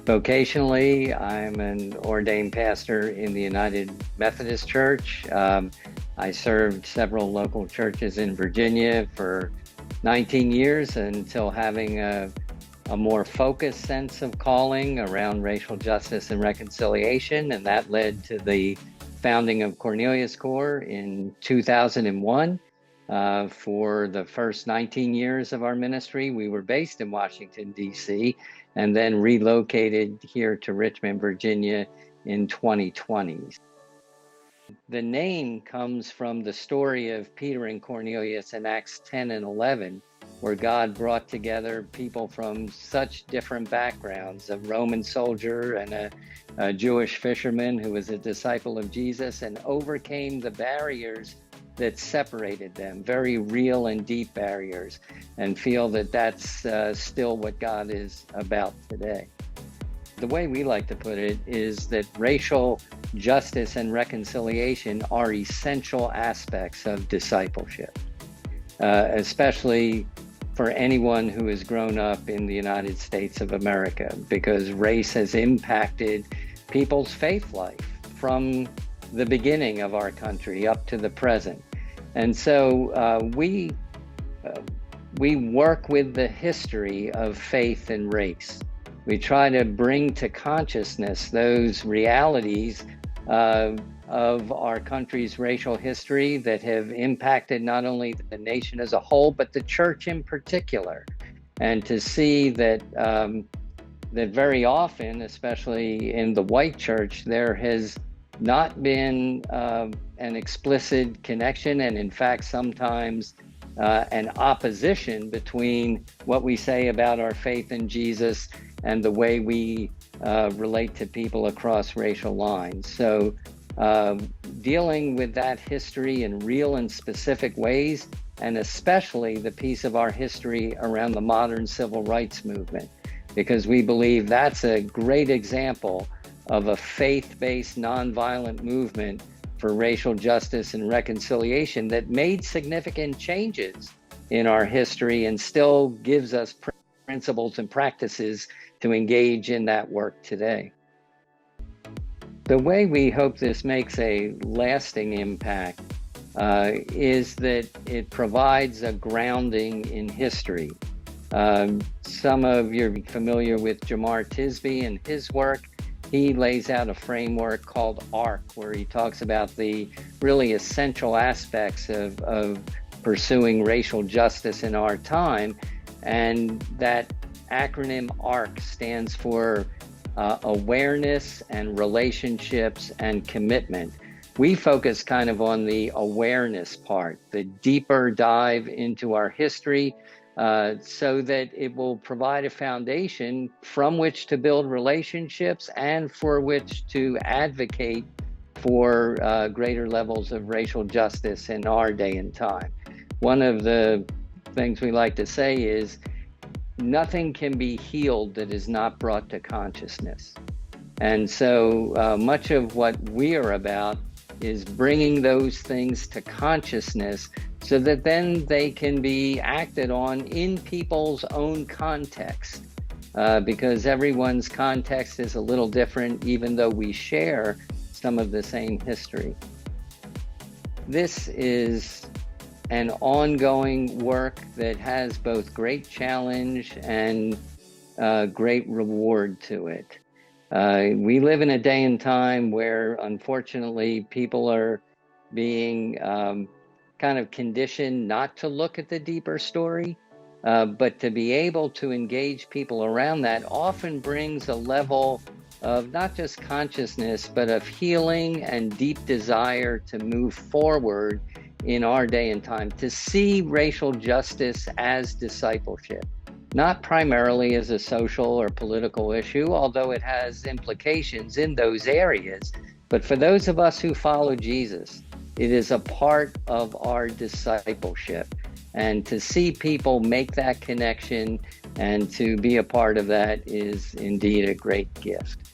Vocationally, I'm an ordained pastor in the United Methodist Church. I served several local churches in Virginia for 19 years until having a more focused sense of calling around racial justice and reconciliation, and that led to the founding of Cornelius Corps in 2001. For the first 19 years of our ministry, we were based in Washington, D.C., and then relocated here to Richmond, Virginia in 2020. The name comes from the story of Peter and Cornelius in Acts 10 and 11, where God brought together people from such different backgrounds, a Roman soldier and a Jewish fisherman who was a disciple of Jesus, and overcame the barriers that separated them, very real and deep barriers, and feel that that's still what God is about today. The way we like to put it is that racial justice and reconciliation are essential aspects of discipleship, especially for anyone who has grown up in the United States of America, because race has impacted people's faith life from the beginning of our country up to the present. And so we work with the history of faith and race. We try to bring to consciousness those realities of our country's racial history that have impacted not only the nation as a whole, but the church in particular. And to see that that very often, especially in the white church, there has not been an explicit connection, and in fact, sometimes an opposition between what we say about our faith in Jesus and the way we relate to people across racial lines. So dealing with that history in real and specific ways, and especially the piece of our history around the modern civil rights movement, because we believe that's a great example of a faith-based nonviolent movement for racial justice and reconciliation that made significant changes in our history and still gives us principles and practices to engage in that work today. The way we hope this makes a lasting impact is that it provides a grounding in history. Some of you are familiar with Jamar Tisby and his work. He lays out a framework called ARC, where he talks about the really essential aspects of pursuing racial justice in our time. And that acronym ARC stands for awareness and relationships and commitment. We focus kind of on the awareness part, the deeper dive into our history, so that it will provide a foundation from which to build relationships and for which to advocate for greater levels of racial justice in our day and time. One of the things we like to say is nothing can be healed that is not brought to consciousness. And so much of what we are about is bringing those things to consciousness so that then they can be acted on in people's own context, because everyone's context is a little different, even though we share some of the same history. This is an ongoing work that has both great challenge and great reward to it. We live in a day and time where, unfortunately, people are being kind of conditioned not to look at the deeper story, but to be able to engage people around that often brings a level of not just consciousness, but of healing and deep desire to move forward in our day and time, to see racial justice as discipleship, not primarily as a social or political issue, although it has implications in those areas. But for those of us who follow Jesus, it is a part of our discipleship. And to see people make that connection and to be a part of that is indeed a great gift.